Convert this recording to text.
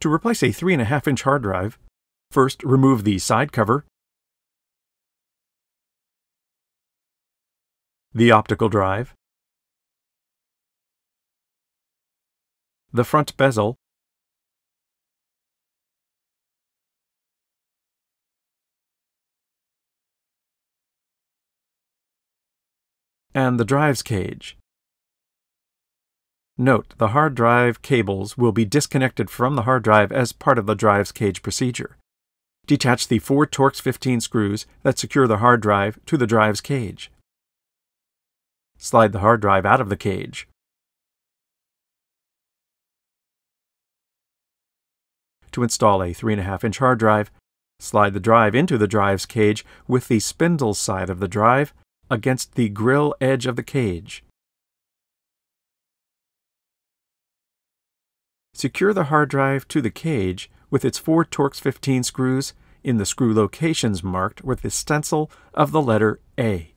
To replace a 3.5-inch hard drive, first remove the side cover, the optical drive, the front bezel, and the drive's cage. Note, the hard drive cables will be disconnected from the hard drive as part of the drive's cage procedure. Detach the 4 Torx 15 screws that secure the hard drive to the drive's cage. Slide the hard drive out of the cage. To install a 3.5-inch hard drive, slide the drive into the drive's cage with the spindle side of the drive against the grill edge of the cage. Secure the hard drive to the cage with its 4 Torx 15 screws in the screw locations marked with the stencil of the letter A.